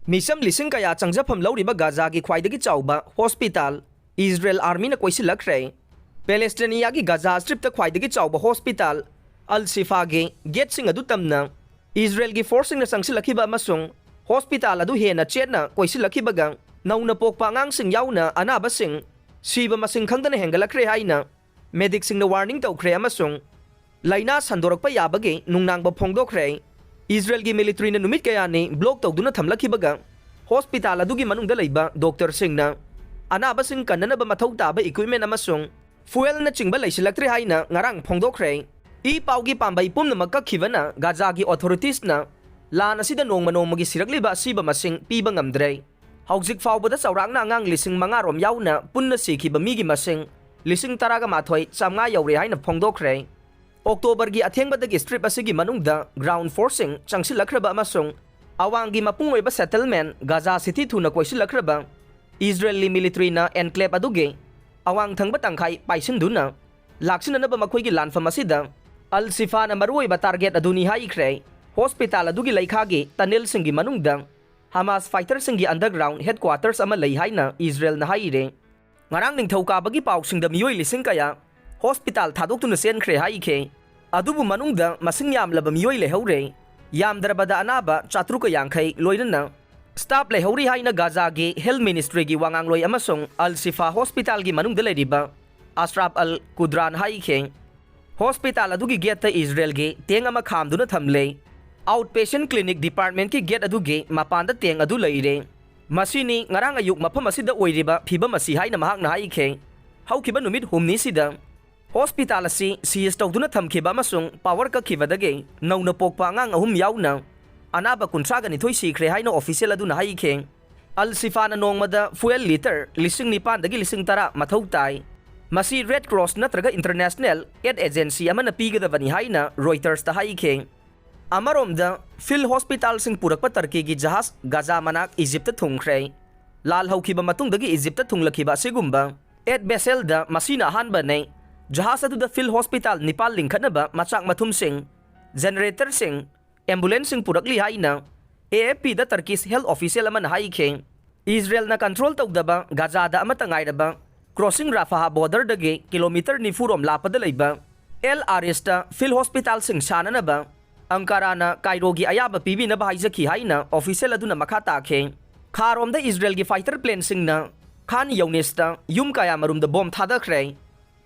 Micham Lising kaya Changjapham Louriba Gaza ki Khwaidagi Chaoba Hospital Israel Army na Koisillakhre Palestinian ki Gaza Strip ta Khwaidagi Chaoba Hospital Al-Shifa gi gate sing adu tamna Israel gi forcing na sangsilakhiba amasung hospital adu hena chetna Koisillakhre gang nauna pokpa ngang sing yauna anaba sing siba masing khangdana hengalakhre haina medic sing na warning tawkhre amasung laina sandorakpa yabagi nungnangba phongdokhre Israel gi military na numit kaya ni block tawduna thamlakhibaga hospital adugi manungda leiba doctor singna anaba sing kanana ba mathau taba equipment amasung fuel na chingba leisilaktri haina ngarang phongdokhre I paugi pambai pumna magkakhibana Gaza gi authorities na lana sida nongmagi sirakliba asiba masing piba ngamdre hauzik faubada saurangna ngang lising mangarom yauna punna sikhiba migi masing lising taraga mathoi chamnga yaure haina phongdokhre October gi athengbadagi strip asigi manungda ground forcing changsilakraba amasung awangi mapungoiba settlement Gaza city thuna Koisillakhre Israeli military na enclave aduge awang thangba tangkhai paisinduna laksinana ba makhoi gi lanfam asida Al-Shifa na maruoiba target aduni haikre hospital adugi laikhagi tunnel singi manungda Hamas fighter singi underground headquarters ama leihay na Israel na haire ngarang ningthauka bagi pausingda miyoi lising kaya hospital thadok tuna senkre haike adubu manungda masing yamlaba miyoi lehaure yamdrabada anaba chatruka yangkai loinana staff lehauri haina Gaza gi health ministry gi wangangloi amasung Al-Shifa hospital gi manungda leriba Ashraf al-Qudran haike hospital adugi gate Israel gi teng ama khamduna thamle outpatient clinic department ki gate adugi mapanda teng adu leire masini ngarang ayuk mafam asida oiriba phiba masi haina mahak na haike haukiba numit humni sida hospital asi CS tawduna thamkhiba amasung power ka khibadage nauna pokpa ngang ahum yauna anaba kuntraga ni thoi sikre haina official aduna haike Al-Shifa na nongmada fuel liter lising nipan dagi lising tara mathau tai Masi Red Cross natraga International Aid Agency ama napigadabani haina Reuters ta haike amaromda Phil Hospital sing purakpa Turkey gi jahas Gaza manak Egypt thungkhre lal haukiba matungdagi Egypt thunglakhiba sigumba Aid vessel da masina hanba nei jahas adu da Phil Hospital Nepal lingkhanaba machak mathum sing generator sing ambulance sing purakli haina AFP da Turkish health official ama haike Israel na control tawdaba Gaza da ama tangairaba crossing Rafah border dage kilometer ni furom lapada leiba El Arista Phil Hospital sing sanana ba Ankara na Cairo gi ayaba pibi na bahayzaki haina official aduna makata khe kharom da Israel gi fighter plane sing na Khan Younesta yum kaya marum da bomb thadakhre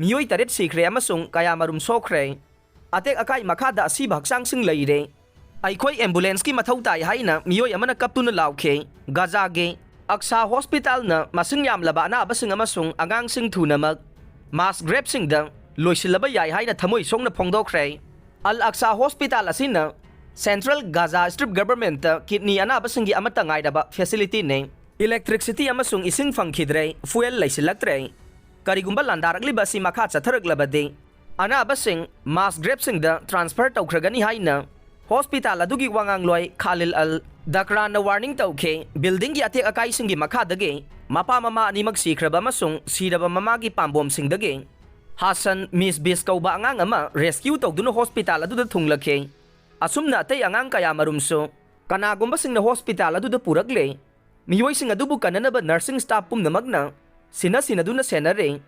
miyoi taret sikre amasung kaya marum sokre atek akai makada asi bhaksang sing leire aikhoi ambulance ki mathau tai haina miyoi amana kaptuna laukhe Gaza ge Aksa hospital na masing yamlaba na abasing amasung angang sing thunamag mass grave sing da loisilaba yai haina thamoi song na phongdokhre Al-Aqsa hospital asina Central Gaza Strip government kidney ana abasing gi amata ngaidaba facility ne electricity amasung ising phangkhidre fuel leisilaktre karigumba landarakli basi makha chatharaklabade ana abasing mass grave sing da transfer tawkhragani haina hospital adugi wangang loi Khalil al Dakran na warning tawkhe building gi atek akai singi makha dage mapa mama ani magsikraba masung siraba mama gi pambom sing dage Hassan Miss Bis kauba angang ama rescue tawduna hospital adu da thunglakhe asumna tay angang kaya marumso kanagumba sing na hospital adu da purakle miyoi sing adu bu kanana ba nursing staff pum namagna sina sinaduna senare